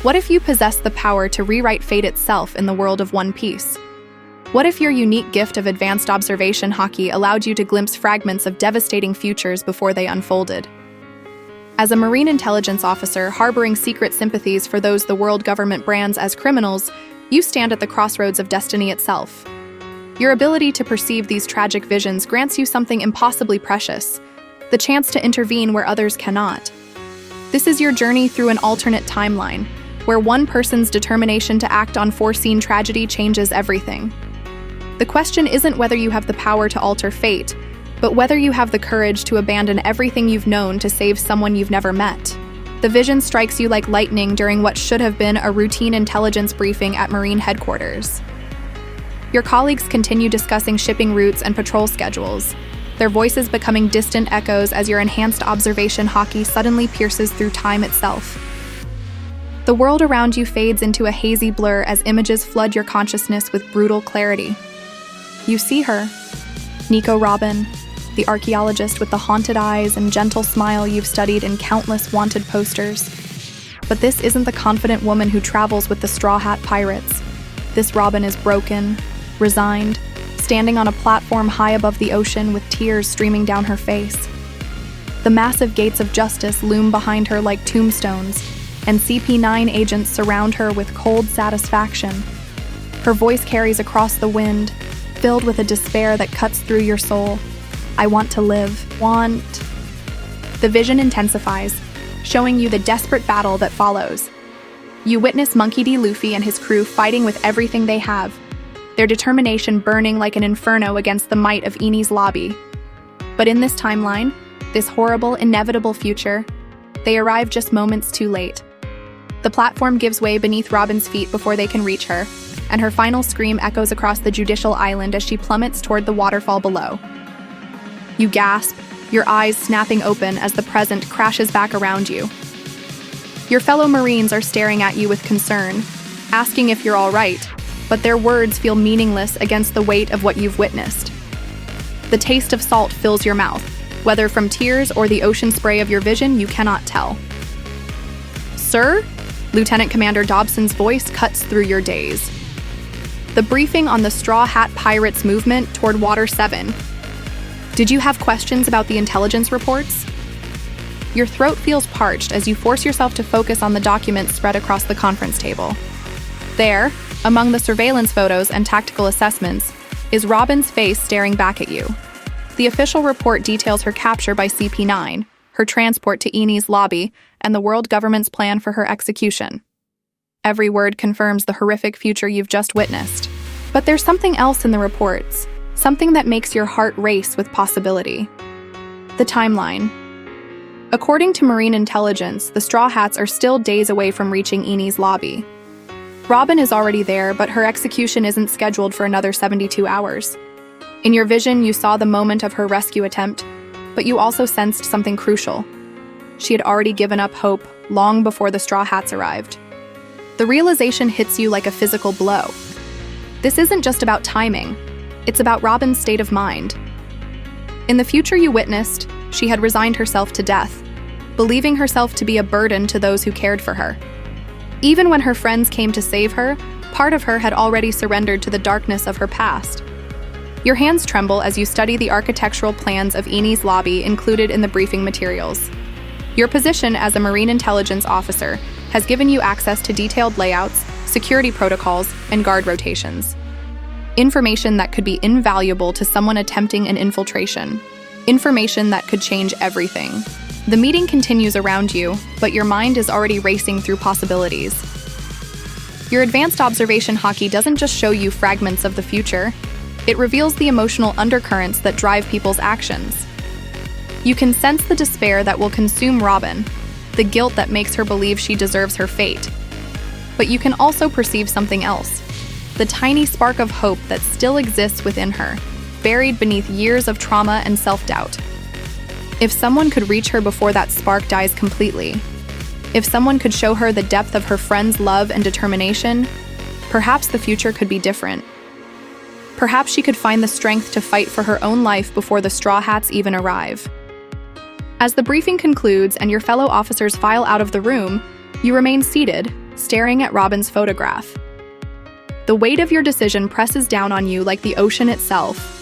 What if you possess the power to rewrite fate itself in the world of One Piece? What if your unique gift of advanced observation haki allowed you to glimpse fragments of devastating futures before they unfolded? As a marine intelligence officer harboring secret sympathies for those the world government brands as criminals, you stand at the crossroads of destiny itself. Your ability to perceive these tragic visions grants you something impossibly precious, the chance to intervene where others cannot. This is your journey through an alternate timeline, where one person's determination to act on foreseen tragedy changes everything. The question isn't whether you have the power to alter fate, but whether you have the courage to abandon everything you've known to save someone you've never met. The vision strikes you like lightning during what should have been a routine intelligence briefing at Marine headquarters. Your colleagues continue discussing shipping routes and patrol schedules, their voices becoming distant echoes as your enhanced observation haki suddenly pierces through time itself. The world around you fades into a hazy blur as images flood your consciousness with brutal clarity. You see her, Nico Robin, the archaeologist with the haunted eyes and gentle smile you've studied in countless wanted posters. But this isn't the confident woman who travels with the Straw Hat Pirates. This Robin is broken, resigned, standing on a platform high above the ocean with tears streaming down her face. The massive gates of justice loom behind her like tombstones, and CP9 agents surround her with cold satisfaction. Her voice carries across the wind, filled with a despair that cuts through your soul. I want to live. The vision intensifies, showing you the desperate battle that follows. You witness Monkey D. Luffy and his crew fighting with everything they have, their determination burning like an inferno against the might of Enies Lobby. But in this timeline, this horrible, inevitable future, they arrive just moments too late. The platform gives way beneath Robin's feet before they can reach her, and her final scream echoes across the judicial island as she plummets toward the waterfall below. You gasp, your eyes snapping open as the present crashes back around you. Your fellow Marines are staring at you with concern, asking if you're all right, but their words feel meaningless against the weight of what you've witnessed. The taste of salt fills your mouth, whether from tears or the ocean spray of your vision, you cannot tell. Sir? Lieutenant Commander Dobson's voice cuts through your daze. The briefing on the Straw Hat Pirates movement toward Water 7. Did you have questions about the intelligence reports? Your throat feels parched as you force yourself to focus on the documents spread across the conference table. There, among the surveillance photos and tactical assessments, is Robin's face staring back at you. The official report details her capture by CP9, her transport to Enies Lobby, and the world government's plan for her execution. Every word confirms the horrific future you've just witnessed. But there's something else in the reports, something that makes your heart race with possibility. The timeline. According to Marine intelligence, the Straw Hats are still days away from reaching Enies Lobby. Robin is already there, but her execution isn't scheduled for another 72 hours. In your vision, you saw the moment of her rescue attempt, but you also sensed something crucial. She had already given up hope long before the Straw Hats arrived. The realization hits you like a physical blow. This isn't just about timing, it's about Robin's state of mind. In the future you witnessed, she had resigned herself to death, believing herself to be a burden to those who cared for her. Even when her friends came to save her, part of her had already surrendered to the darkness of her past. Your hands tremble as you study the architectural plans of Enies Lobby included in the briefing materials. Your position as a Marine intelligence officer has given you access to detailed layouts, security protocols, and guard rotations. Information that could be invaluable to someone attempting an infiltration. Information that could change everything. The meeting continues around you, but your mind is already racing through possibilities. Your advanced observation haki doesn't just show you fragments of the future, it reveals the emotional undercurrents that drive people's actions. You can sense the despair that will consume Robin, the guilt that makes her believe she deserves her fate. But you can also perceive something else, the tiny spark of hope that still exists within her, buried beneath years of trauma and self-doubt. If someone could reach her before that spark dies completely, if someone could show her the depth of her friend's love and determination, perhaps the future could be different. Perhaps she could find the strength to fight for her own life before the Straw Hats even arrive. As the briefing concludes and your fellow officers file out of the room, you remain seated, staring at Robin's photograph. The weight of your decision presses down on you like the ocean itself.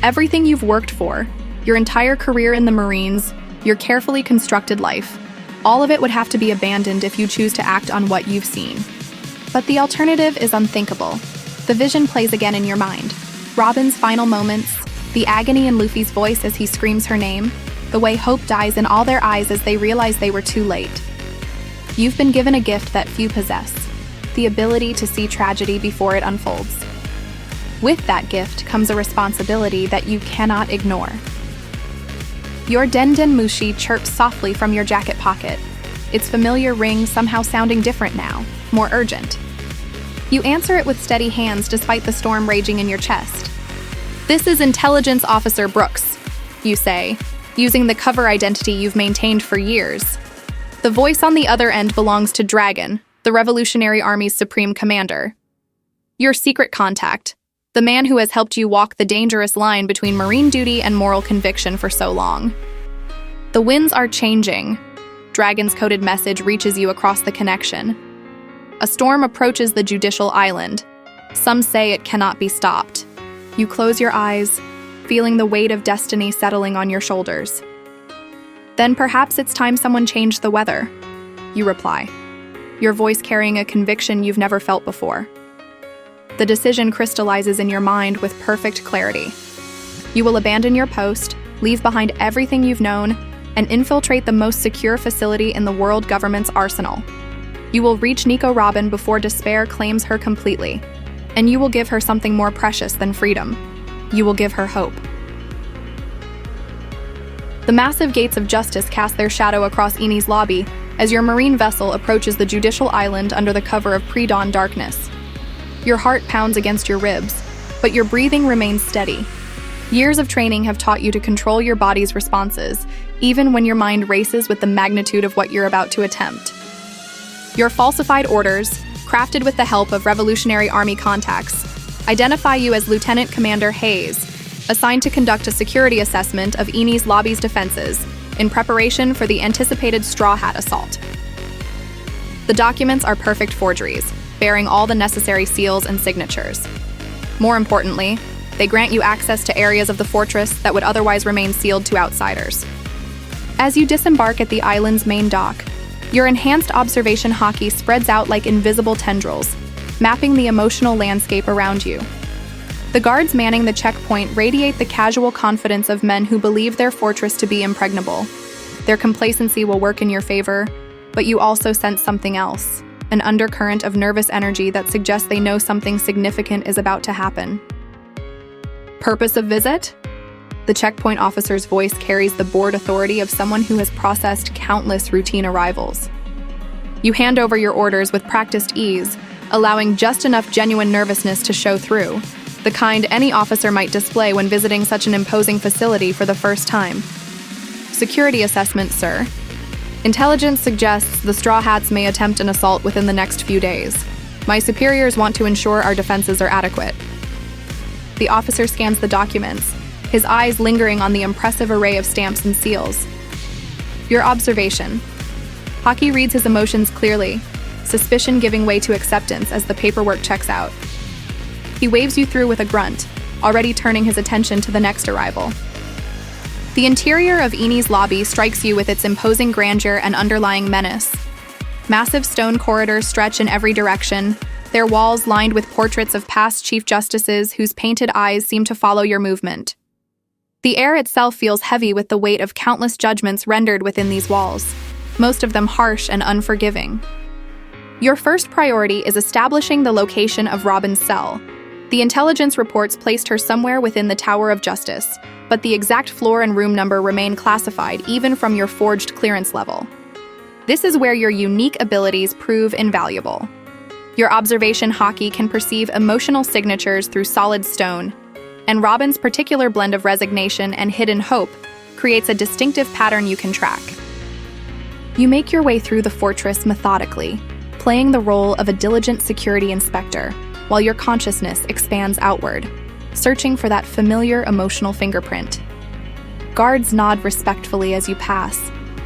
Everything you've worked for, your entire career in the Marines, your carefully constructed life, all of it would have to be abandoned if you choose to act on what you've seen. But the alternative is unthinkable. The vision plays again in your mind. Robin's final moments, the agony in Luffy's voice as he screams her name, the way hope dies in all their eyes as they realize they were too late. You've been given a gift that few possess, the ability to see tragedy before it unfolds. With that gift comes a responsibility that you cannot ignore. Your Den Mushi chirps softly from your jacket pocket, its familiar ring somehow sounding different now, more urgent. You answer it with steady hands despite the storm raging in your chest. "This is Intelligence Officer Brooks," you say, using the cover identity you've maintained for years. The voice on the other end belongs to Dragon, the Revolutionary Army's Supreme Commander. Your secret contact, the man who has helped you walk the dangerous line between Marine duty and moral conviction for so long. "The winds are changing." Dragon's coded message reaches you across the connection. A storm approaches the judicial island. Some say it cannot be stopped. You close your eyes, feeling the weight of destiny settling on your shoulders. "Then perhaps it's time someone changed the weather," you reply, your voice carrying a conviction you've never felt before. The decision crystallizes in your mind with perfect clarity. You will abandon your post, leave behind everything you've known, and infiltrate the most secure facility in the world government's arsenal. You will reach Nico Robin before despair claims her completely, and you will give her something more precious than freedom. You will give her hope. The massive gates of justice cast their shadow across Enies Lobby as your marine vessel approaches the judicial island under the cover of pre-dawn darkness. Your heart pounds against your ribs, but your breathing remains steady. Years of training have taught you to control your body's responses, even when your mind races with the magnitude of what you're about to attempt. Your falsified orders, crafted with the help of Revolutionary Army contacts, identify you as Lieutenant Commander Hayes, assigned to conduct a security assessment of Enies Lobby's defenses in preparation for the anticipated Straw Hat assault. The documents are perfect forgeries, bearing all the necessary seals and signatures. More importantly, they grant you access to areas of the fortress that would otherwise remain sealed to outsiders. As you disembark at the island's main dock, your enhanced observation haki spreads out like invisible tendrils, mapping the emotional landscape around you. The guards manning the checkpoint radiate the casual confidence of men who believe their fortress to be impregnable. Their complacency will work in your favor, but you also sense something else, an undercurrent of nervous energy that suggests they know something significant is about to happen. "Purpose of visit?" The checkpoint officer's voice carries the bored authority of someone who has processed countless routine arrivals. You hand over your orders with practiced ease, allowing just enough genuine nervousness to show through, the kind any officer might display when visiting such an imposing facility for the first time. "Security assessment, sir. Intelligence suggests the Straw Hats may attempt an assault within the next few days. My superiors want to ensure our defenses are adequate." The officer scans the documents, his eyes lingering on the impressive array of stamps and seals. "Your observation." Haki reads his emotions clearly, suspicion giving way to acceptance as the paperwork checks out. He waves you through with a grunt, already turning his attention to the next arrival. The interior of Enies Lobby strikes you with its imposing grandeur and underlying menace. Massive stone corridors stretch in every direction, their walls lined with portraits of past chief justices whose painted eyes seem to follow your movement. The air itself feels heavy with the weight of countless judgments rendered within these walls, most of them harsh and unforgiving. Your first priority is establishing the location of Robin's cell. The intelligence reports placed her somewhere within the Tower of Justice, but the exact floor and room number remain classified even from your forged clearance level. This is where your unique abilities prove invaluable. Your observation haki can perceive emotional signatures through solid stone, and Robin's particular blend of resignation and hidden hope creates a distinctive pattern you can track. You make your way through the fortress methodically, playing the role of a diligent security inspector, while your consciousness expands outward, searching for that familiar emotional fingerprint. Guards nod respectfully as you pass,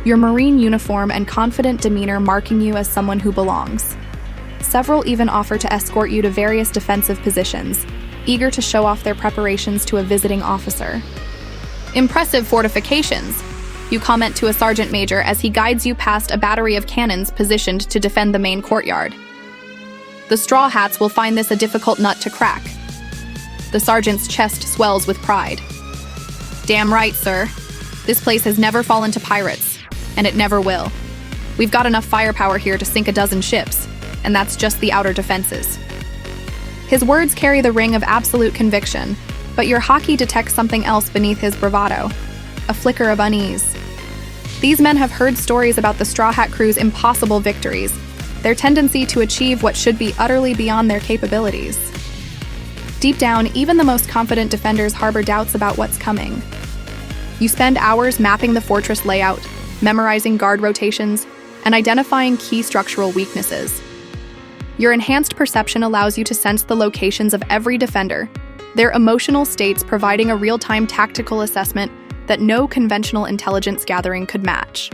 your marine uniform and confident demeanor marking you as someone who belongs. Several even offer to escort you to various defensive positions, eager to show off their preparations to a visiting officer. "Impressive fortifications," you comment to a sergeant major as he guides you past a battery of cannons positioned to defend the main courtyard. The Straw Hats will find this a difficult nut to crack. The sergeant's chest swells with pride. "Damn right, sir. This place has never fallen to pirates, and it never will. We've got enough firepower here to sink a dozen ships, and that's just the outer defenses." His words carry the ring of absolute conviction, but your Haki detects something else beneath his bravado, a flicker of unease. These men have heard stories about the Straw Hat Crew's impossible victories, their tendency to achieve what should be utterly beyond their capabilities. Deep down, even the most confident defenders harbor doubts about what's coming. You spend hours mapping the fortress layout, memorizing guard rotations, and identifying key structural weaknesses. Your enhanced perception allows you to sense the locations of every defender, their emotional states providing a real-time tactical assessment that no conventional intelligence gathering could match.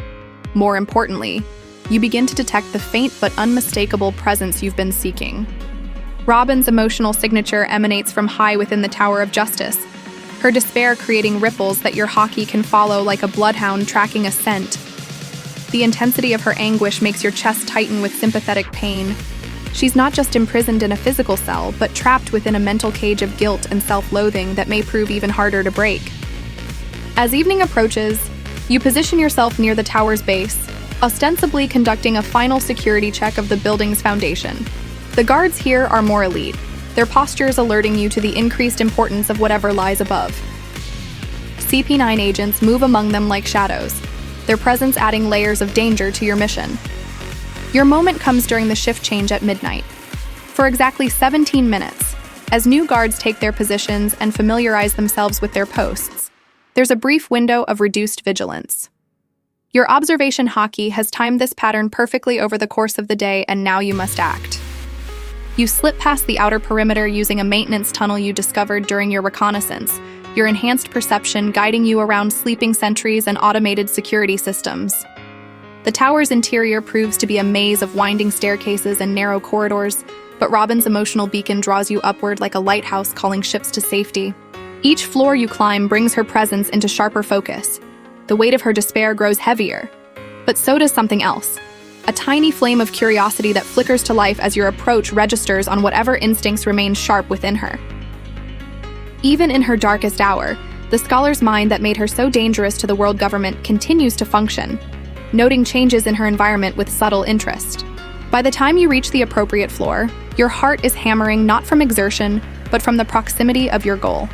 More importantly, you begin to detect the faint but unmistakable presence you've been seeking. Robin's emotional signature emanates from high within the Tower of Justice, her despair creating ripples that your Haki can follow like a bloodhound tracking a scent. The intensity of her anguish makes your chest tighten with sympathetic pain. She's not just imprisoned in a physical cell, but trapped within a mental cage of guilt and self-loathing that may prove even harder to break. As evening approaches, you position yourself near the tower's base, ostensibly conducting a final security check of the building's foundation. The guards here are more elite, their postures alerting you to the increased importance of whatever lies above. CP9 agents move among them like shadows, their presence adding layers of danger to your mission. Your moment comes during the shift change at midnight. For exactly 17 minutes, as new guards take their positions and familiarize themselves with their posts, there's a brief window of reduced vigilance. Your Observation Haki has timed this pattern perfectly over the course of the day, and now you must act. You slip past the outer perimeter using a maintenance tunnel you discovered during your reconnaissance, your enhanced perception guiding you around sleeping sentries and automated security systems. The tower's interior proves to be a maze of winding staircases and narrow corridors, but Robin's emotional beacon draws you upward like a lighthouse calling ships to safety. Each floor you climb brings her presence into sharper focus. The weight of her despair grows heavier, but so does something else. A tiny flame of curiosity that flickers to life as your approach registers on whatever instincts remain sharp within her. Even in her darkest hour, the scholar's mind that made her so dangerous to the world government continues to function, noting changes in her environment with subtle interest. By the time you reach the appropriate floor, your heart is hammering not from exertion, but from the proximity of your goal.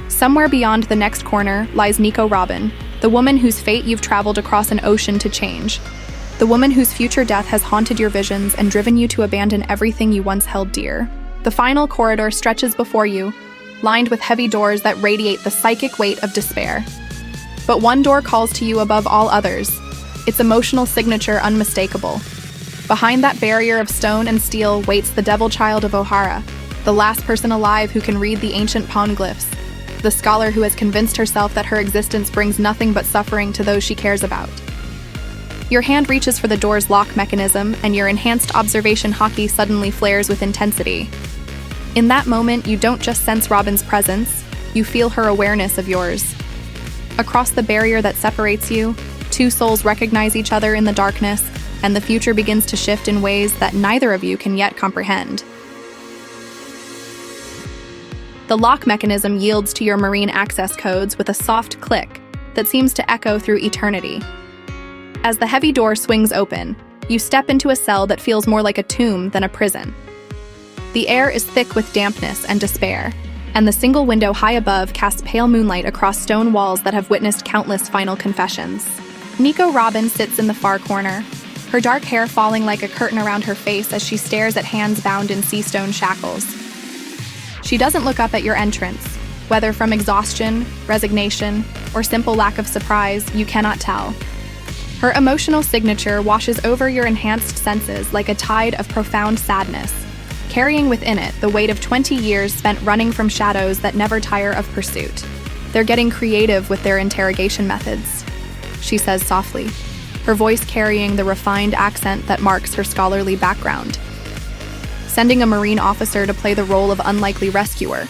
Somewhere beyond the next corner lies Nico Robin, the woman whose fate you've traveled across an ocean to change. The woman whose future death has haunted your visions and driven you to abandon everything you once held dear. The final corridor stretches before you, lined with heavy doors that radiate the psychic weight of despair. But one door calls to you above all others, its emotional signature unmistakable. Behind that barrier of stone and steel waits the Devil Child of Ohara, the last person alive who can read the ancient poneglyphs, the scholar who has convinced herself that her existence brings nothing but suffering to those she cares about. Your hand reaches for the door's lock mechanism, and your enhanced Observation Haki suddenly flares with intensity. In that moment, you don't just sense Robin's presence, you feel her awareness of yours. Across the barrier that separates you, two souls recognize each other in the darkness, and the future begins to shift in ways that neither of you can yet comprehend. The lock mechanism yields to your marine access codes with a soft click that seems to echo through eternity. As the heavy door swings open, you step into a cell that feels more like a tomb than a prison. The air is thick with dampness and despair, and the single window high above casts pale moonlight across stone walls that have witnessed countless final confessions. Nico Robin sits in the far corner, her dark hair falling like a curtain around her face as she stares at hands bound in sea stone shackles. She doesn't look up at your entrance. Whether from exhaustion, resignation, or simple lack of surprise, you cannot tell. Her emotional signature washes over your enhanced senses like a tide of profound sadness, carrying within it the weight of 20 years spent running from shadows that never tire of pursuit. They're getting creative with their interrogation methods, she says softly. her voice carrying the refined accent that marks her scholarly background. Sending a Marine officer to play the role of unlikely rescuer.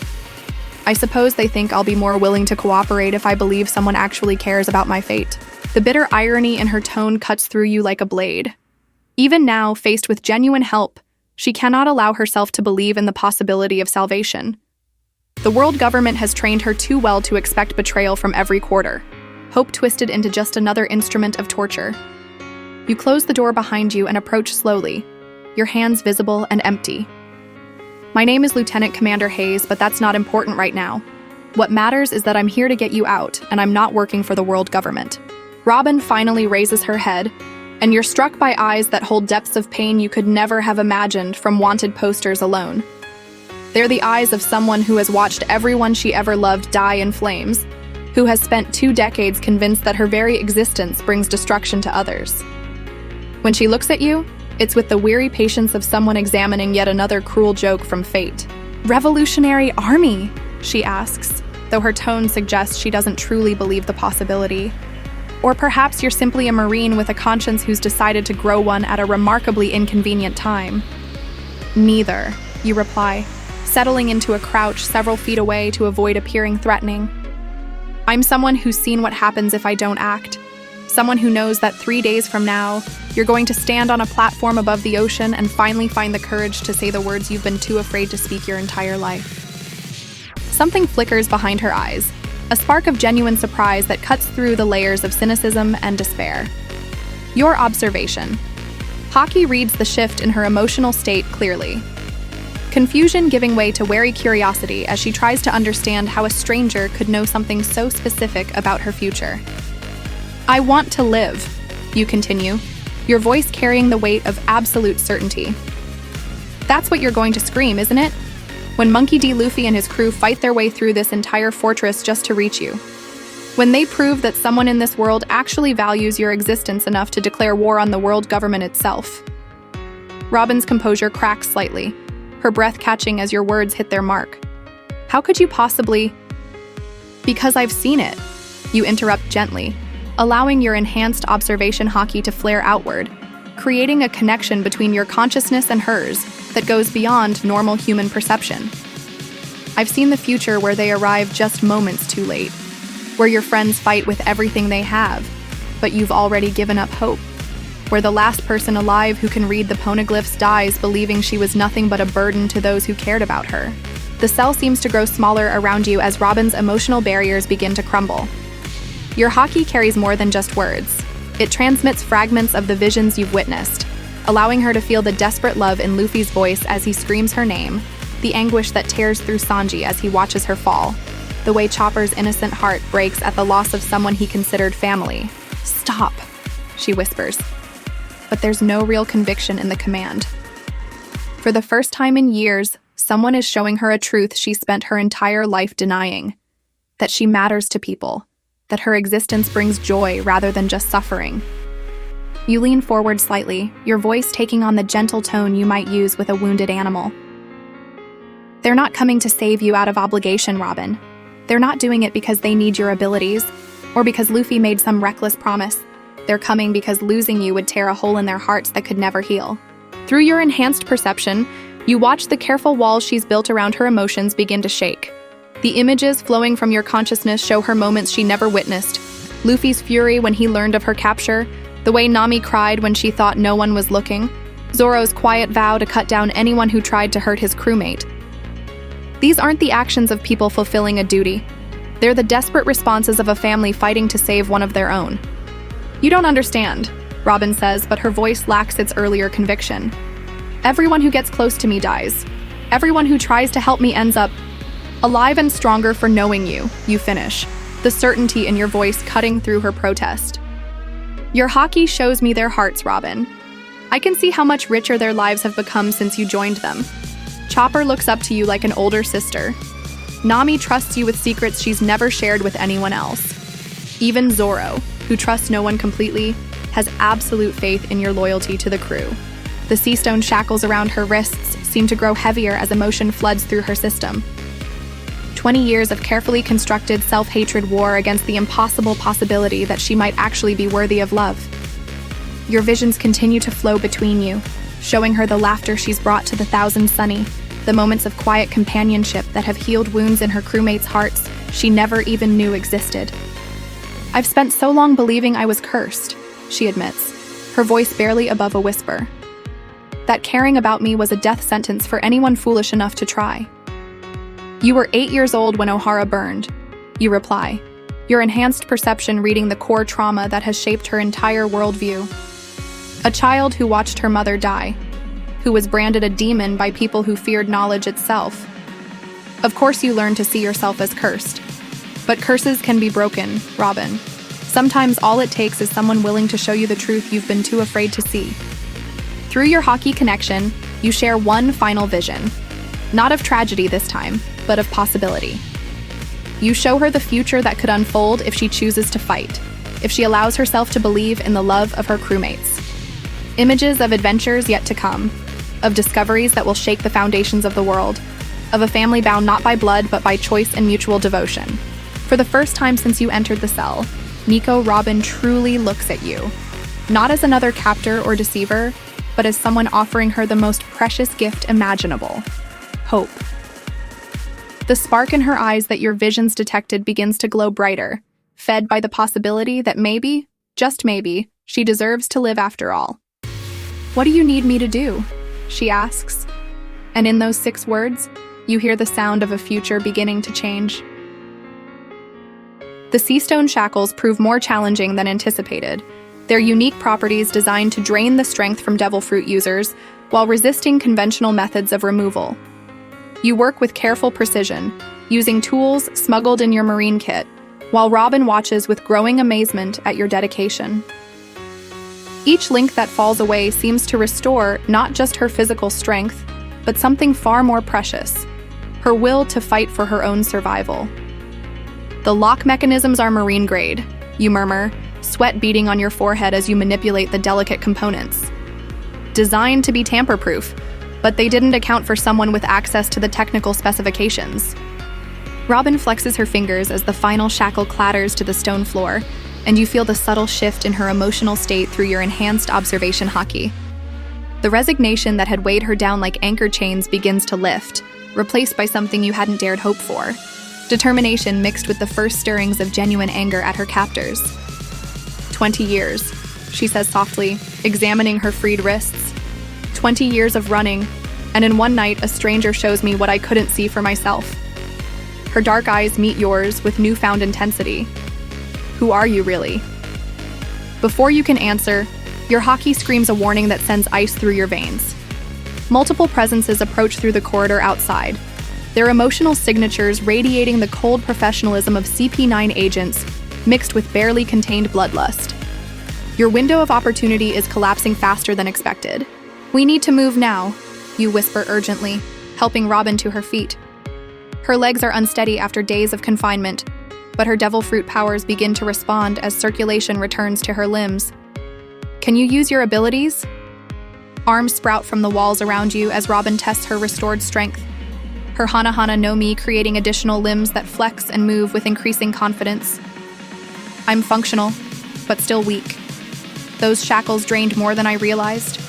I suppose they think I'll be more willing to cooperate if I believe someone actually cares about my fate. The bitter irony in her tone cuts through you like a blade. Even now, faced with genuine help, she cannot allow herself to believe in the possibility of salvation. The world government has trained her too well to expect betrayal from every quarter, hope twisted into just another instrument of torture. You close the door behind you and approach slowly, your hands visible and empty. My name is Lieutenant Commander Hayes, but that's not important right now. What matters is that I'm here to get you out, and I'm not working for the world government. Robin finally raises her head, and you're struck by eyes that hold depths of pain you could never have imagined from wanted posters alone. They're the eyes of someone who has watched everyone she ever loved die in flames, who has spent 2 decades convinced that her very existence brings destruction to others. When she looks at you, it's with the weary patience of someone examining yet another cruel joke from fate. "Revolutionary Army?" she asks, though her tone suggests she doesn't truly believe the possibility. Or perhaps you're simply a Marine with a conscience who's decided to grow one at a remarkably inconvenient time. "Neither," you reply, settling into a crouch several feet away to avoid appearing threatening. "I'm someone who's seen what happens if I don't act. Someone who knows that 3 days from now, you're going to stand on a platform above the ocean and finally find the courage to say the words you've been too afraid to speak your entire life." Something flickers behind her eyes, a spark of genuine surprise that cuts through the layers of cynicism and despair. Your observation. Haki reads the shift in her emotional state clearly. Confusion giving way to wary curiosity as she tries to understand how a stranger could know something so specific about her future. "I want to live," you continue, your voice carrying the weight of absolute certainty. That's what you're going to scream, isn't it? When Monkey D. Luffy and his crew fight their way through this entire fortress just to reach you. When they prove that someone in this world actually values your existence enough to declare war on the world government itself. Robin's composure cracks slightly, her breath catching as your words hit their mark. "How could you possibly—" "Because I've seen it," you interrupt gently, allowing your enhanced observation haki to flare outward, creating a connection between your consciousness and hers that goes beyond normal human perception. "I've seen the future where they arrive just moments too late, where your friends fight with everything they have, but you've already given up hope, where the last person alive who can read the poneglyphs dies believing she was nothing but a burden to those who cared about her." The cell seems to grow smaller around you as Robin's emotional barriers begin to crumble. Your haki carries more than just words. It transmits fragments of the visions you've witnessed, allowing her to feel the desperate love in Luffy's voice as he screams her name, the anguish that tears through Sanji as he watches her fall, the way Chopper's innocent heart breaks at the loss of someone he considered family. "Stop," she whispers. But there's no real conviction in the command. For the first time in years, someone is showing her a truth she spent her entire life denying. That she matters to people. That her existence brings joy rather than just suffering. You lean forward slightly, your voice taking on the gentle tone you might use with a wounded animal. "They're not coming to save you out of obligation, Robin. They're not doing it because they need your abilities, or because Luffy made some reckless promise. They're coming because losing you would tear a hole in their hearts that could never heal." Through your enhanced perception, you watch the careful walls she's built around her emotions begin to shake. The images flowing from your consciousness show her moments she never witnessed. Luffy's fury when he learned of her capture, the way Nami cried when she thought no one was looking, Zoro's quiet vow to cut down anyone who tried to hurt his crewmate. These aren't the actions of people fulfilling a duty. They're the desperate responses of a family fighting to save one of their own. "You don't understand," Robin says, but her voice lacks its earlier conviction. "Everyone who gets close to me dies. Everyone who tries to help me ends up alive and stronger for knowing you," you finish, the certainty in your voice cutting through her protest. "Your haki shows me their hearts, Robin. I can see how much richer their lives have become since you joined them. Chopper looks up to you like an older sister. Nami trusts you with secrets she's never shared with anyone else. Even Zoro, who trusts no one completely, has absolute faith in your loyalty to the crew." The sea stone shackles around her wrists seem to grow heavier as emotion floods through her system. 20 years of carefully constructed self-hatred war against the impossible possibility that she might actually be worthy of love. Your visions continue to flow between you, showing her the laughter she's brought to the Thousand Sunny, the moments of quiet companionship that have healed wounds in her crewmates' hearts she never even knew existed. "I've spent so long believing I was cursed," she admits, her voice barely above a whisper. "That caring about me was a death sentence for anyone foolish enough to try." "You were 8 years old when Ohara burned," you reply, your enhanced perception reading the core trauma that has shaped her entire worldview. A child who watched her mother die, who was branded a demon by people who feared knowledge itself. Of course you learn to see yourself as cursed. But curses can be broken, Robin. Sometimes all it takes is someone willing to show you the truth you've been too afraid to see. Through your Haki connection, you share one final vision. Not of tragedy this time, but of possibility. You show her the future that could unfold if she chooses to fight, if she allows herself to believe in the love of her crewmates. Images of adventures yet to come, of discoveries that will shake the foundations of the world, of a family bound not by blood but by choice and mutual devotion. For the first time since you entered the cell, Nico Robin truly looks at you, not as another captor or deceiver, but as someone offering her the most precious gift imaginable: hope. The spark in her eyes that your visions detected begins to glow brighter, fed by the possibility that maybe, just maybe, she deserves to live after all. "What do you need me to do?" she asks. And in those 6 words, you hear the sound of a future beginning to change. The Seastone Shackles prove more challenging than anticipated. Their unique properties designed to drain the strength from Devil Fruit users while resisting conventional methods of removal. You work with careful precision, using tools smuggled in your marine kit, while Robin watches with growing amazement at your dedication. Each link that falls away seems to restore not just her physical strength, but something far more precious: her will to fight for her own survival. "The lock mechanisms are marine grade," you murmur, sweat beading on your forehead as you manipulate the delicate components. "Designed to be tamper-proof, but they didn't account for someone with access to the technical specifications." Robin flexes her fingers as the final shackle clatters to the stone floor, and you feel the subtle shift in her emotional state through your enhanced observation haki. The resignation that had weighed her down like anchor chains begins to lift, replaced by something you hadn't dared hope for: determination mixed with the first stirrings of genuine anger at her captors. 20 years, she says softly, examining her freed wrists. 20 years of running, and in one night a stranger shows me what I couldn't see for myself. Her dark eyes meet yours with newfound intensity. Who are you really? Before you can answer, your haki screams a warning that sends ice through your veins. Multiple presences approach through the corridor outside, their emotional signatures radiating the cold professionalism of CP9 agents mixed with barely contained bloodlust. Your window of opportunity is collapsing faster than expected. "We need to move now," you whisper urgently, helping Robin to her feet. Her legs are unsteady after days of confinement, but her devil fruit powers begin to respond as circulation returns to her limbs. "Can you use your abilities?" Arms sprout from the walls around you as Robin tests her restored strength, her Hana no Mi creating additional limbs that flex and move with increasing confidence. "I'm functional, but still weak. Those shackles drained more than I realized."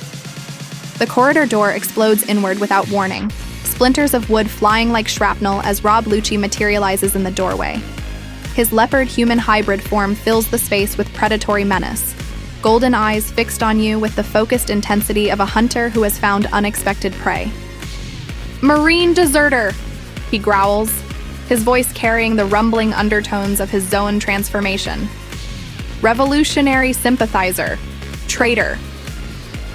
The corridor door explodes inward without warning, splinters of wood flying like shrapnel as Rob Lucci materializes in the doorway. His leopard-human hybrid form fills the space with predatory menace, golden eyes fixed on you with the focused intensity of a hunter who has found unexpected prey. "Marine deserter!" he growls, his voice carrying the rumbling undertones of his zone transformation. "Revolutionary sympathizer! Traitor!"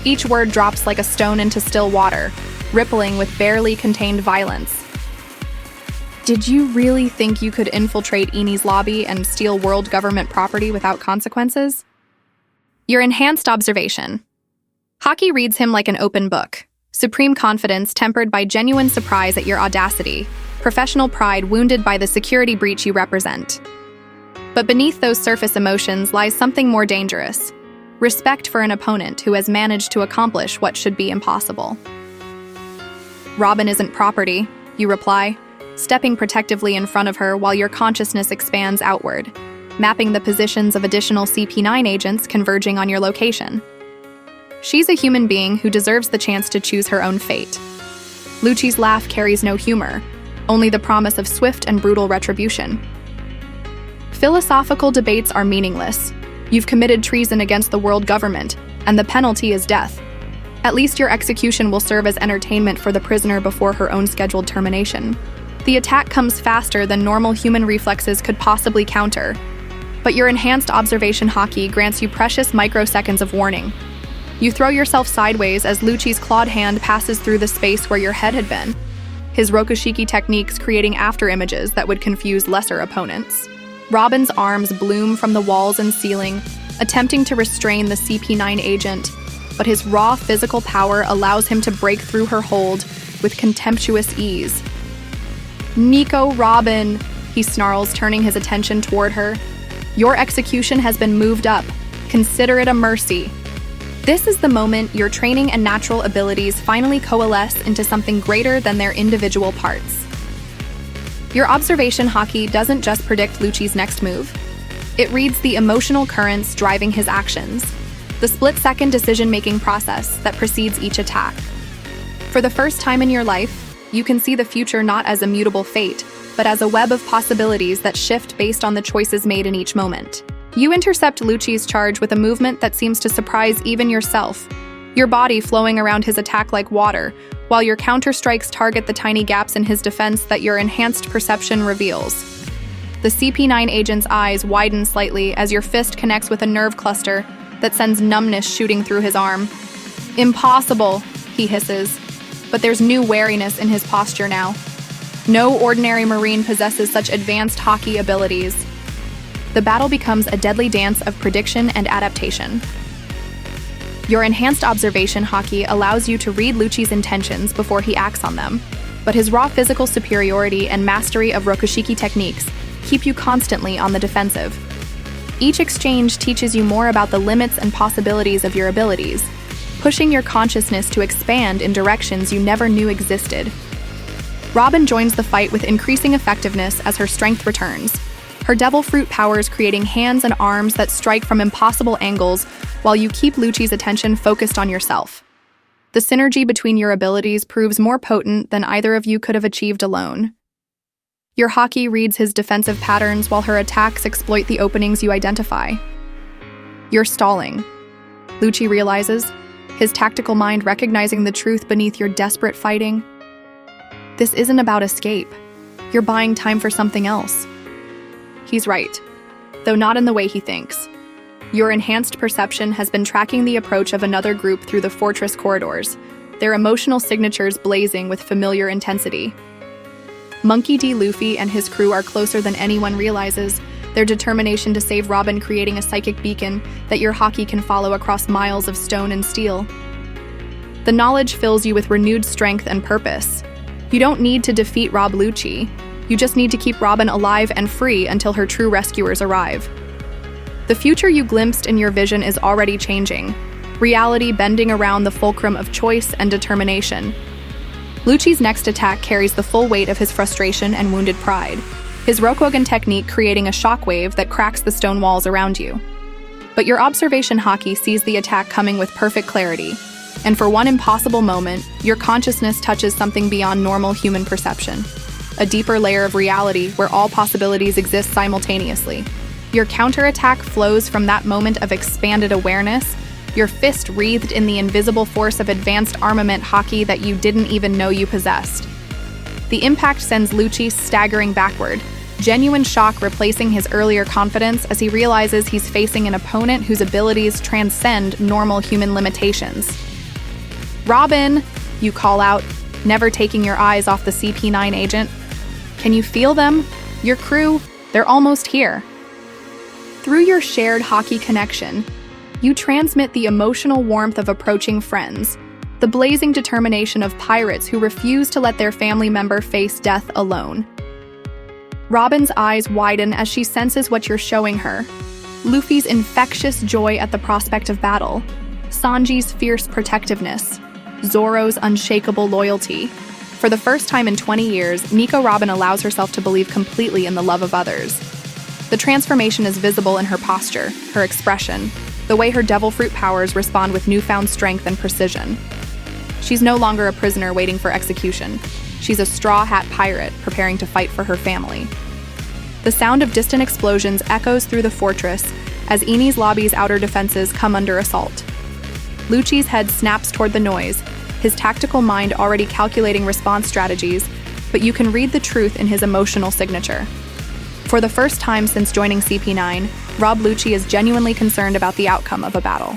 Each word drops like a stone into still water, rippling with barely contained violence. Did you really think you could infiltrate Enies Lobby and steal world government property without consequences? Your enhanced observation. Haki reads him like an open book, supreme confidence tempered by genuine surprise at your audacity, professional pride wounded by the security breach you represent. But beneath those surface emotions lies something more dangerous: respect for an opponent who has managed to accomplish what should be impossible. "Robin isn't property," you reply, stepping protectively in front of her while your consciousness expands outward, mapping the positions of additional CP9 agents converging on your location. She's a human being who deserves the chance to choose her own fate. Lucci's laugh carries no humor, only the promise of swift and brutal retribution. Philosophical debates are meaningless. You've committed treason against the world government, and the penalty is death. At least your execution will serve as entertainment for the prisoner before her own scheduled termination. The attack comes faster than normal human reflexes could possibly counter, but your enhanced observation haki grants you precious microseconds of warning. You throw yourself sideways as Lucci's clawed hand passes through the space where your head had been, his rokushiki techniques creating after-images that would confuse lesser opponents. Robin's arms bloom from the walls and ceiling, attempting to restrain the CP9 agent, but his raw physical power allows him to break through her hold with contemptuous ease. "Nico, Robin," he snarls, turning his attention toward her. "Your execution has been moved up. Consider it a mercy." This is the moment your training and natural abilities finally coalesce into something greater than their individual parts. Your observation haki doesn't just predict Lucci's next move. It reads the emotional currents driving his actions, the split-second decision-making process that precedes each attack. For the first time in your life, you can see the future not as a mutable fate, but as a web of possibilities that shift based on the choices made in each moment. You intercept Lucci's charge with a movement that seems to surprise even yourself, your body flowing around his attack like water, while your counter-strikes target the tiny gaps in his defense that your enhanced perception reveals. The CP9 agent's eyes widen slightly as your fist connects with a nerve cluster that sends numbness shooting through his arm. "Impossible," he hisses, but there's new wariness in his posture now. No ordinary Marine possesses such advanced haki abilities. The battle becomes a deadly dance of prediction and adaptation. Your enhanced observation haki allows you to read Lucci's intentions before he acts on them, but his raw physical superiority and mastery of rokushiki techniques keep you constantly on the defensive. Each exchange teaches you more about the limits and possibilities of your abilities, pushing your consciousness to expand in directions you never knew existed. Robin joins the fight with increasing effectiveness as her strength returns, her devil fruit powers creating hands and arms that strike from impossible angles while you keep Lucci's attention focused on yourself. The synergy between your abilities proves more potent than either of you could have achieved alone. Your haki reads his defensive patterns while her attacks exploit the openings you identify. You're stalling, Lucci realizes, his tactical mind recognizing the truth beneath your desperate fighting. This isn't about escape. You're buying time for something else. He's right, though not in the way he thinks. Your enhanced perception has been tracking the approach of another group through the fortress corridors, their emotional signatures blazing with familiar intensity. Monkey D. Luffy and his crew are closer than anyone realizes, their determination to save Robin creating a psychic beacon that your haki can follow across miles of stone and steel. The knowledge fills you with renewed strength and purpose. You don't need to defeat Rob Lucci. You just need to keep Robin alive and free until her true rescuers arrive. The future you glimpsed in your vision is already changing, reality bending around the fulcrum of choice and determination. Lucci's next attack carries the full weight of his frustration and wounded pride, his Rokugan technique creating a shockwave that cracks the stone walls around you. But your observation haki sees the attack coming with perfect clarity, and for one impossible moment, your consciousness touches something beyond normal human perception, a deeper layer of reality where all possibilities exist simultaneously. Your counterattack flows from that moment of expanded awareness, your fist wreathed in the invisible force of advanced armament haki that you didn't even know you possessed. The impact sends Lucci staggering backward, genuine shock replacing his earlier confidence as he realizes he's facing an opponent whose abilities transcend normal human limitations. "Robin," you call out, never taking your eyes off the CP9 agent. Can you feel them? Your crew? They're almost here. Through your shared haki connection, you transmit the emotional warmth of approaching friends, the blazing determination of pirates who refuse to let their family member face death alone. Robin's eyes widen as she senses what you're showing her. Luffy's infectious joy at the prospect of battle, Sanji's fierce protectiveness, Zoro's unshakable loyalty. For the first time in 20 years, Nico Robin allows herself to believe completely in the love of others. The transformation is visible in her posture, her expression. The way her devil fruit powers respond with newfound strength and precision. She's no longer a prisoner waiting for execution. She's a straw hat pirate preparing to fight for her family. The sound of distant explosions echoes through the fortress as Enies Lobby's outer defenses come under assault. Lucci's head snaps toward the noise, his tactical mind already calculating response strategies, but you can read the truth in his emotional signature. For the first time since joining CP9, Rob Lucci is genuinely concerned about the outcome of a battle.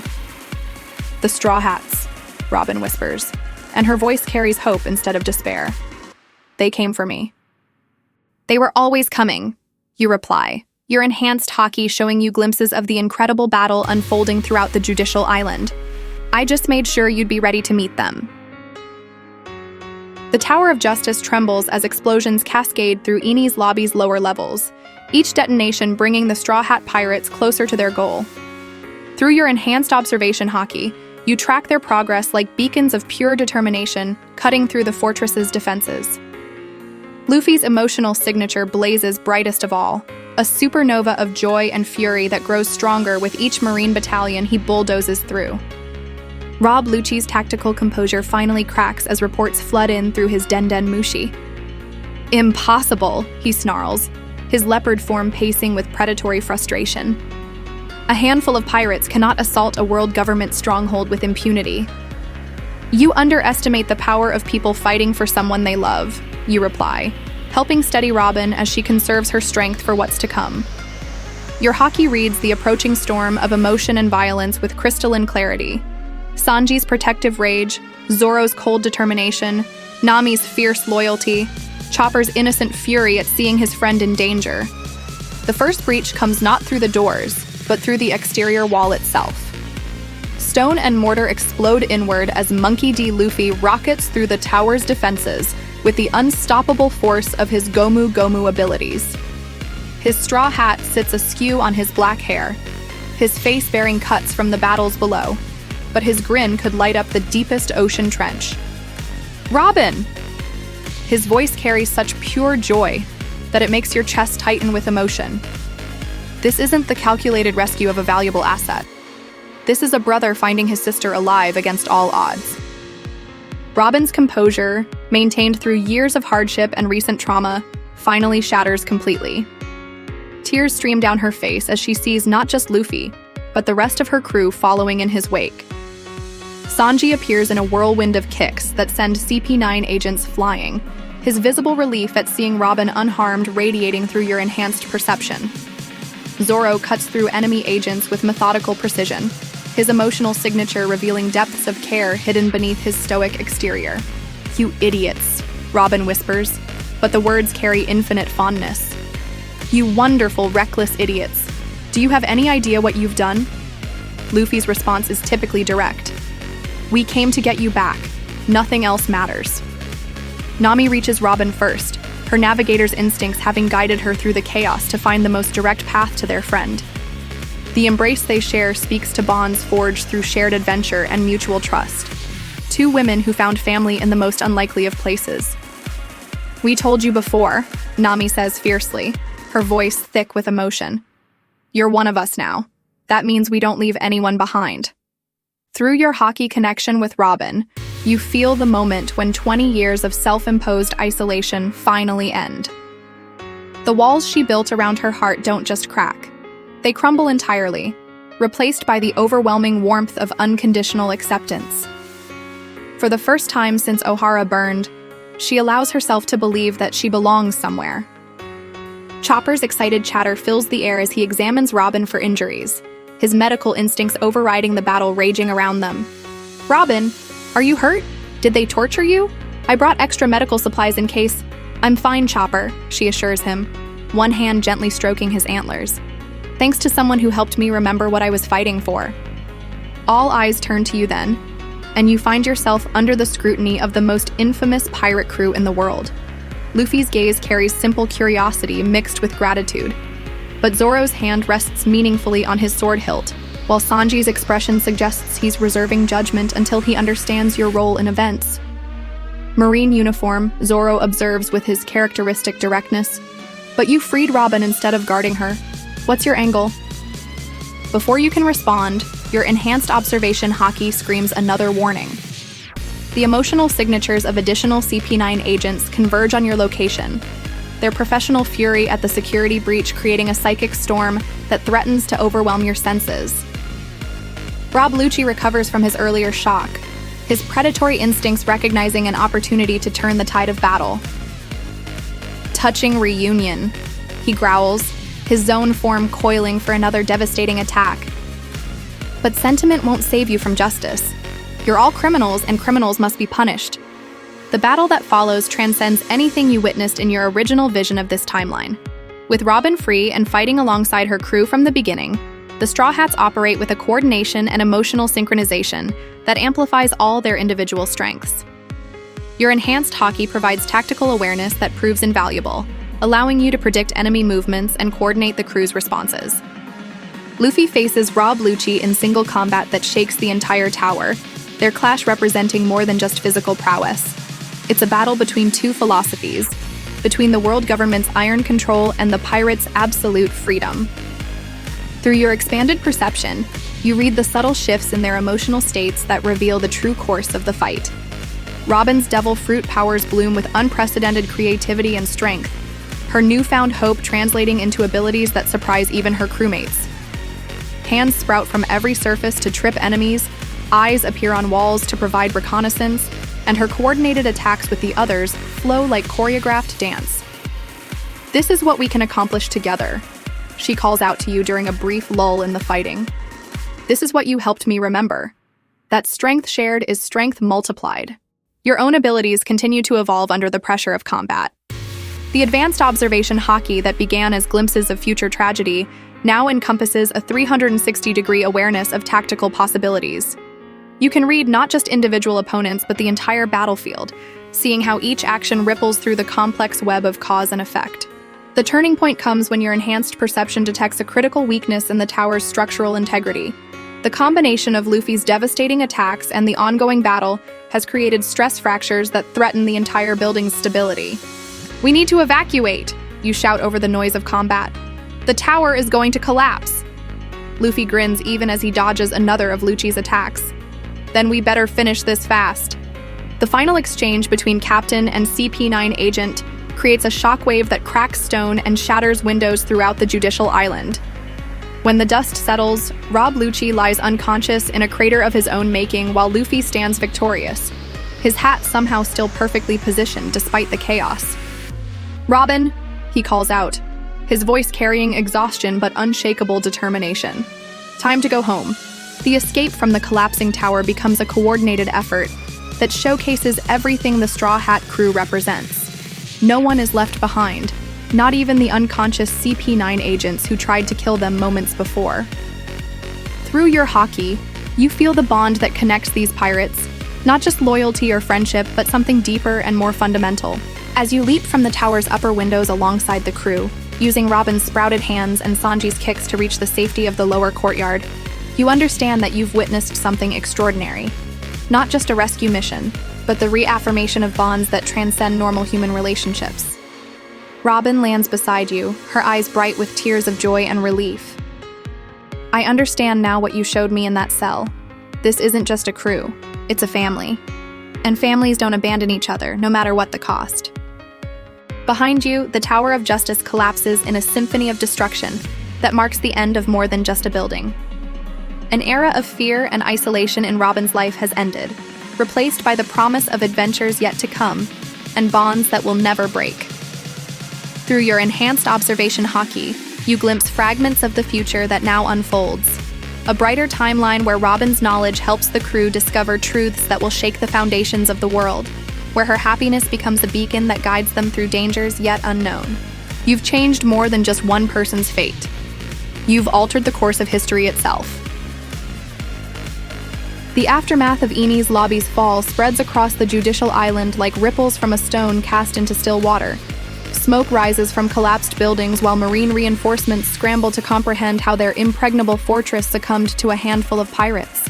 "The Straw Hats," Robin whispers, and her voice carries hope instead of despair. "They came for me." "They were always coming," you reply, your enhanced haki showing you glimpses of the incredible battle unfolding throughout the judicial island. "I just made sure you'd be ready to meet them." The Tower of Justice trembles as explosions cascade through Enies Lobby's lower levels, each detonation bringing the Straw Hat Pirates closer to their goal. Through your enhanced observation haki, you track their progress like beacons of pure determination, cutting through the fortress's defenses. Luffy's emotional signature blazes brightest of all, a supernova of joy and fury that grows stronger with each Marine battalion he bulldozes through. Rob Lucci's tactical composure finally cracks as reports flood in through his Den Mushi. "Impossible," he snarls, his leopard form pacing with predatory frustration. "A handful of pirates cannot assault a world government stronghold with impunity." "You underestimate the power of people fighting for someone they love," you reply, helping steady Robin as she conserves her strength for what's to come. Your haki reads the approaching storm of emotion and violence with crystalline clarity. Sanji's protective rage, Zoro's cold determination, Nami's fierce loyalty, Chopper's innocent fury at seeing his friend in danger. The first breach comes not through the doors, but through the exterior wall itself. Stone and mortar explode inward as Monkey D. Luffy rockets through the tower's defenses with the unstoppable force of his Gomu Gomu abilities. His straw hat sits askew on his black hair, his face bearing cuts from the battles below, but his grin could light up the deepest ocean trench. "Robin!" His voice carries such pure joy that it makes your chest tighten with emotion. This isn't the calculated rescue of a valuable asset. This is a brother finding his sister alive against all odds. Robin's composure, maintained through years of hardship and recent trauma, finally shatters completely. Tears stream down her face as she sees not just Luffy, but the rest of her crew following in his wake. Sanji appears in a whirlwind of kicks that send CP9 agents flying, his visible relief at seeing Robin unharmed radiating through your enhanced perception. Zoro cuts through enemy agents with methodical precision, his emotional signature revealing depths of care hidden beneath his stoic exterior. "You idiots," Robin whispers, but the words carry infinite fondness. "You wonderful, reckless idiots. Do you have any idea what you've done?" Luffy's response is typically direct. "We came to get you back. Nothing else matters." Nami reaches Robin first, her navigator's instincts having guided her through the chaos to find the most direct path to their friend. The embrace they share speaks to bonds forged through shared adventure and mutual trust. Two women who found family in the most unlikely of places. "We told you before," Nami says fiercely, her voice thick with emotion. "You're one of us now. That means we don't leave anyone behind." Through your haki connection with Robin, you feel the moment when 20 years of self-imposed isolation finally end. The walls she built around her heart don't just crack. They crumble entirely, replaced by the overwhelming warmth of unconditional acceptance. For the first time since Ohara burned, she allows herself to believe that she belongs somewhere. Chopper's excited chatter fills the air as he examines Robin for injuries, his medical instincts overriding the battle raging around them. "Robin, are you hurt? Did they torture you? I brought extra medical supplies in case—" "I'm fine, Chopper," she assures him, one hand gently stroking his antlers. "Thanks to someone who helped me remember what I was fighting for." All eyes turn to you then, and you find yourself under the scrutiny of the most infamous pirate crew in the world. Luffy's gaze carries simple curiosity mixed with gratitude, but Zoro's hand rests meaningfully on his sword hilt, while Sanji's expression suggests he's reserving judgment until he understands your role in events. Marine uniform, Zoro observes with his characteristic directness. "But you freed Robin instead of guarding her. What's your angle?" Before you can respond, your enhanced observation haki screams another warning. The emotional signatures of additional CP9 agents converge on your location, their professional fury at the security breach creating a psychic storm that threatens to overwhelm your senses. Rob Lucci recovers from his earlier shock, his predatory instincts recognizing an opportunity to turn the tide of battle. Touching reunion, he growls, his zone form coiling for another devastating attack. But sentiment won't save you from justice. You're all criminals, and criminals must be punished. The battle that follows transcends anything you witnessed in your original vision of this timeline. With Robin free and fighting alongside her crew from the beginning, the Straw Hats operate with a coordination and emotional synchronization that amplifies all their individual strengths. Your enhanced haki provides tactical awareness that proves invaluable, allowing you to predict enemy movements and coordinate the crew's responses. Luffy faces Rob Lucci in single combat that shakes the entire tower, their clash representing more than just physical prowess. It's a battle between two philosophies, between the world government's iron control and the pirates' absolute freedom. Through your expanded perception, you read the subtle shifts in their emotional states that reveal the true course of the fight. Robin's devil fruit powers bloom with unprecedented creativity and strength, her newfound hope translating into abilities that surprise even her crewmates. Hands sprout from every surface to trip enemies, eyes appear on walls to provide reconnaissance, and her coordinated attacks with the others flow like choreographed dance. "This is what we can accomplish together," she calls out to you during a brief lull in the fighting. "This is what you helped me remember. That strength shared is strength multiplied." Your own abilities continue to evolve under the pressure of combat. The advanced observation haki that began as glimpses of future tragedy now encompasses a 360-degree awareness of tactical possibilities. You can read not just individual opponents but the entire battlefield, seeing how each action ripples through the complex web of cause and effect. The turning point comes when your enhanced perception detects a critical weakness in the tower's structural integrity. The combination of Luffy's devastating attacks and the ongoing battle has created stress fractures that threaten the entire building's stability. "We need to evacuate," you shout over the noise of combat. "The tower is going to collapse." Luffy grins even as he dodges another of Lucci's attacks. "Then we better finish this fast." The final exchange between Captain and CP9 agent creates a shockwave that cracks stone and shatters windows throughout the judicial island. When the dust settles, Rob Lucci lies unconscious in a crater of his own making while Luffy stands victorious, his hat somehow still perfectly positioned despite the chaos. "Robin," he calls out, his voice carrying exhaustion but unshakable determination. "Time to go home." The escape from the collapsing tower becomes a coordinated effort that showcases everything the Straw Hat crew represents. No one is left behind, not even the unconscious CP9 agents who tried to kill them moments before. Through your haki, you feel the bond that connects these pirates, not just loyalty or friendship, but something deeper and more fundamental. As you leap from the tower's upper windows alongside the crew, using Robin's sprouted hands and Sanji's kicks to reach the safety of the lower courtyard, you understand that you've witnessed something extraordinary. Not just a rescue mission, but the reaffirmation of bonds that transcend normal human relationships. Robin lands beside you, her eyes bright with tears of joy and relief. "I understand now what you showed me in that cell. This isn't just a crew, it's a family. And families don't abandon each other, no matter what the cost." Behind you, the Tower of Justice collapses in a symphony of destruction that marks the end of more than just a building. An era of fear and isolation in Robin's life has ended, replaced by the promise of adventures yet to come and bonds that will never break. Through your enhanced observation haki, you glimpse fragments of the future that now unfolds. A brighter timeline where Robin's knowledge helps the crew discover truths that will shake the foundations of the world, where her happiness becomes a beacon that guides them through dangers yet unknown. You've changed more than just one person's fate. You've altered the course of history itself. The aftermath of Enies Lobby's fall spreads across the judicial island like ripples from a stone cast into still water. Smoke rises from collapsed buildings while marine reinforcements scramble to comprehend how their impregnable fortress succumbed to a handful of pirates.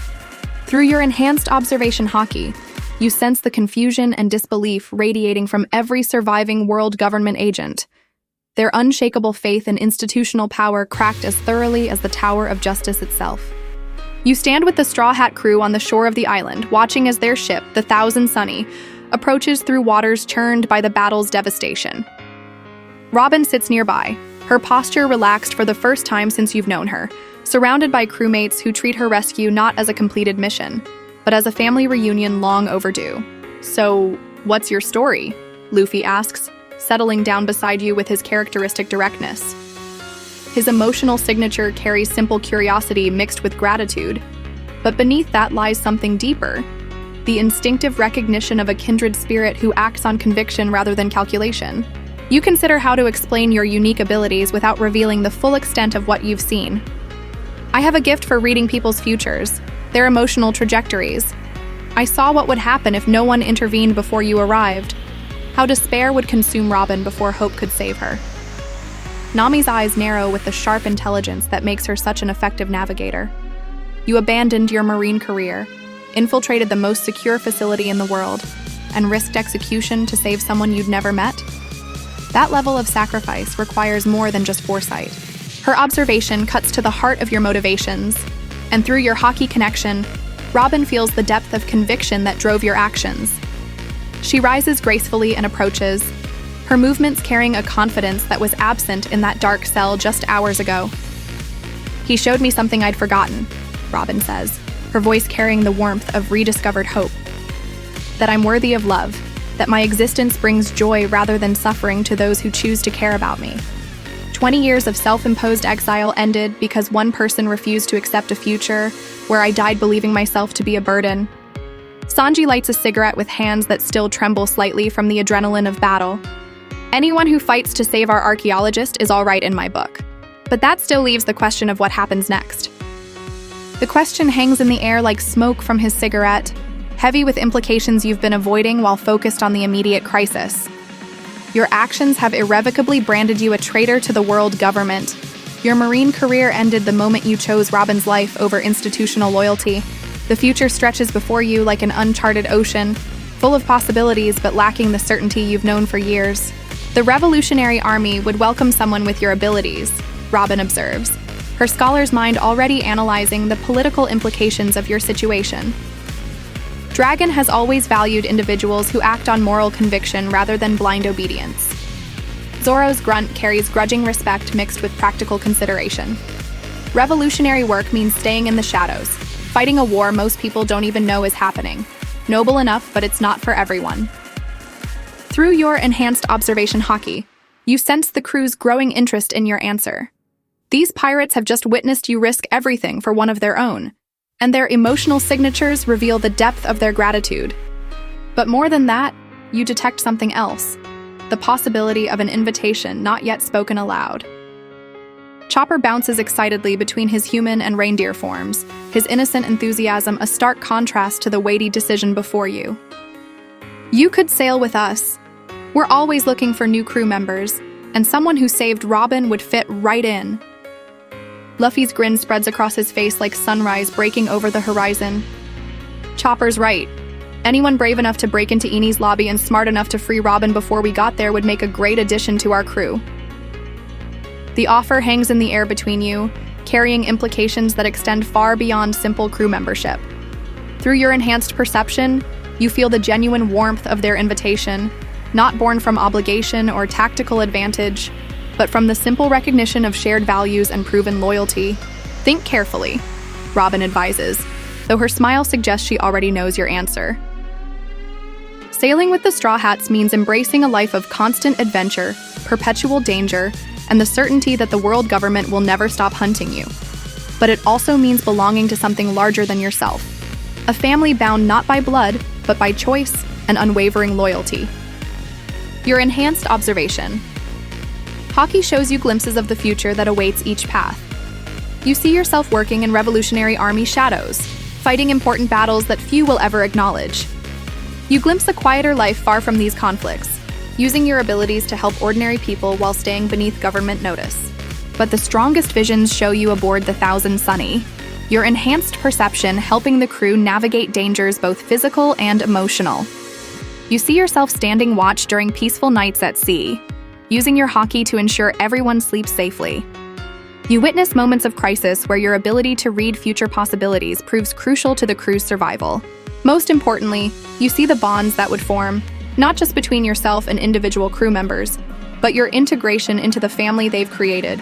Through your enhanced observation haki, you sense the confusion and disbelief radiating from every surviving world government agent. Their unshakable faith in institutional power cracked as thoroughly as the Tower of Justice itself. You stand with the Straw Hat crew on the shore of the island, watching as their ship, the Thousand Sunny, approaches through waters churned by the battle's devastation. Robin sits nearby, her posture relaxed for the first time since you've known her, surrounded by crewmates who treat her rescue not as a completed mission, but as a family reunion long overdue. "So, what's your story?" Luffy asks, settling down beside you with his characteristic directness. His emotional signature carries simple curiosity mixed with gratitude, but beneath that lies something deeper, the instinctive recognition of a kindred spirit who acts on conviction rather than calculation. You consider how to explain your unique abilities without revealing the full extent of what you've seen. "I have a gift for reading people's futures, their emotional trajectories. I saw what would happen if no one intervened before you arrived, how despair would consume Robin before hope could save her." Nami's eyes narrow with the sharp intelligence that makes her such an effective navigator. You abandoned your marine career, infiltrated the most secure facility in the world, and risked execution to save someone you'd never met? That level of sacrifice requires more than just foresight. Her observation cuts to the heart of your motivations, and through your Haki connection, Robin feels the depth of conviction that drove your actions. She rises gracefully and approaches, her movements carrying a confidence that was absent in that dark cell just hours ago. "He showed me something I'd forgotten," Robin says, her voice carrying the warmth of rediscovered hope. "That I'm worthy of love, that my existence brings joy rather than suffering to those who choose to care about me. 20 years of self-imposed exile ended because one person refused to accept a future where I died believing myself to be a burden." Sanji lights a cigarette with hands that still tremble slightly from the adrenaline of battle. "Anyone who fights to save our archaeologist is all right in my book. But that still leaves the question of what happens next." The question hangs in the air like smoke from his cigarette, heavy with implications you've been avoiding while focused on the immediate crisis. Your actions have irrevocably branded you a traitor to the world government. Your marine career ended the moment you chose Robin's life over institutional loyalty. The future stretches before you like an uncharted ocean, full of possibilities but lacking the certainty you've known for years. "The Revolutionary Army would welcome someone with your abilities," Robin observes, her scholar's mind already analyzing the political implications of your situation. Dragon has always valued individuals who act on moral conviction rather than blind obedience. Zoro's grunt carries grudging respect mixed with practical consideration. Revolutionary work means staying in the shadows, fighting a war most people don't even know is happening. Noble enough, but it's not for everyone. Through your enhanced observation haki, you sense the crew's growing interest in your answer. These pirates have just witnessed you risk everything for one of their own, and their emotional signatures reveal the depth of their gratitude. But more than that, you detect something else, the possibility of an invitation not yet spoken aloud. Chopper bounces excitedly between his human and reindeer forms, his innocent enthusiasm a stark contrast to the weighty decision before you. "You could sail with us. We're always looking for new crew members, and someone who saved Robin would fit right in." Luffy's grin spreads across his face like sunrise breaking over the horizon. Chopper's right. Anyone brave enough to break into Enies Lobby and smart enough to free Robin before we got there would make a great addition to our crew. The offer hangs in the air between you, carrying implications that extend far beyond simple crew membership. Through your enhanced perception, you feel the genuine warmth of their invitation, not born from obligation or tactical advantage, but from the simple recognition of shared values and proven loyalty. "Think carefully," Robin advises, though her smile suggests she already knows your answer. Sailing with the Straw Hats means embracing a life of constant adventure, perpetual danger, and the certainty that the world government will never stop hunting you. But it also means belonging to something larger than yourself, a family bound not by blood, but by choice and unwavering loyalty. Your enhanced observation. Haki shows you glimpses of the future that awaits each path. You see yourself working in Revolutionary Army shadows, fighting important battles that few will ever acknowledge. You glimpse a quieter life far from these conflicts, using your abilities to help ordinary people while staying beneath government notice. But the strongest visions show you aboard the Thousand Sunny, your enhanced perception helping the crew navigate dangers both physical and emotional. You see yourself standing watch during peaceful nights at sea, using your haki to ensure everyone sleeps safely. You witness moments of crisis where your ability to read future possibilities proves crucial to the crew's survival. Most importantly, you see the bonds that would form, not just between yourself and individual crew members, but your integration into the family they've created.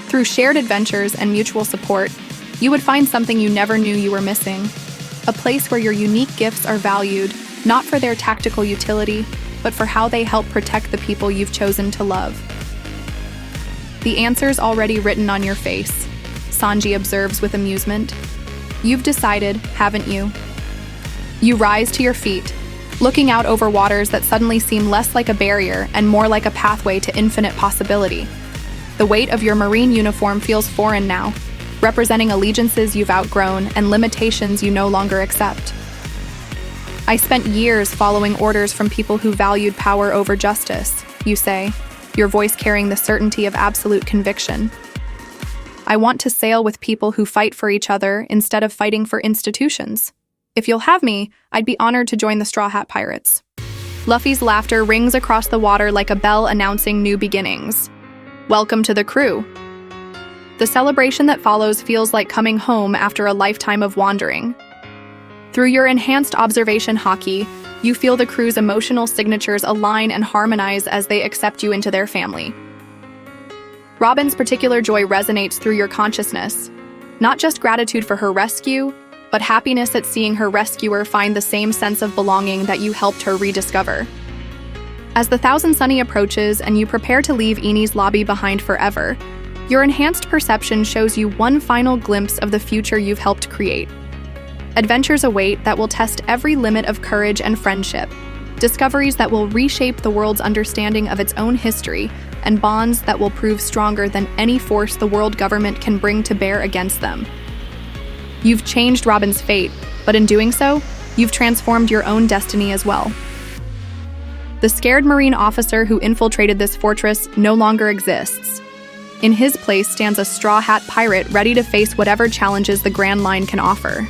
Through shared adventures and mutual support, you would find something you never knew you were missing. A place where your unique gifts are valued, not for their tactical utility, but for how they help protect the people you've chosen to love. The answer's already written on your face, Sanji observes with amusement. You've decided, haven't you? You rise to your feet, looking out over waters that suddenly seem less like a barrier and more like a pathway to infinite possibility. The weight of your marine uniform feels foreign now, representing allegiances you've outgrown and limitations you no longer accept. I spent years following orders from people who valued power over justice, you say, your voice carrying the certainty of absolute conviction. I want to sail with people who fight for each other instead of fighting for institutions. If you'll have me, I'd be honored to join the Straw Hat Pirates. Luffy's laughter rings across the water like a bell announcing new beginnings. Welcome to the crew. The celebration that follows feels like coming home after a lifetime of wandering. Through your enhanced observation haki, you feel the crew's emotional signatures align and harmonize as they accept you into their family. Robin's particular joy resonates through your consciousness, not just gratitude for her rescue, but happiness at seeing her rescuer find the same sense of belonging that you helped her rediscover. As the Thousand Sunny approaches and you prepare to leave Enies Lobby behind forever, your enhanced perception shows you one final glimpse of the future you've helped create. Adventures await that will test every limit of courage and friendship, discoveries that will reshape the world's understanding of its own history, and bonds that will prove stronger than any force the world government can bring to bear against them. You've changed Robin's fate, but in doing so, you've transformed your own destiny as well. The scared Marine officer who infiltrated this fortress no longer exists. In his place stands a Straw Hat pirate ready to face whatever challenges the Grand Line can offer.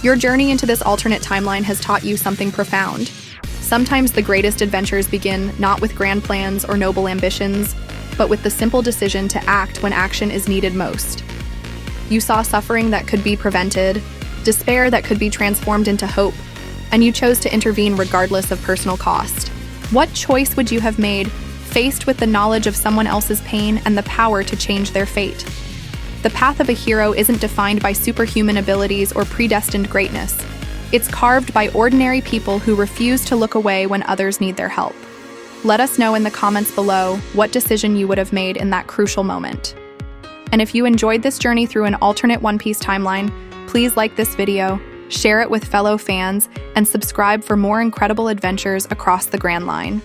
Your journey into this alternate timeline has taught you something profound. Sometimes the greatest adventures begin not with grand plans or noble ambitions, but with the simple decision to act when action is needed most. You saw suffering that could be prevented, despair that could be transformed into hope, and you chose to intervene regardless of personal cost. What choice would you have made, faced with the knowledge of someone else's pain and the power to change their fate? The path of a hero isn't defined by superhuman abilities or predestined greatness. It's carved by ordinary people who refuse to look away when others need their help. Let us know in the comments below what decision you would have made in that crucial moment. And if you enjoyed this journey through an alternate One Piece timeline, please like this video, share it with fellow fans, and subscribe for more incredible adventures across the Grand Line.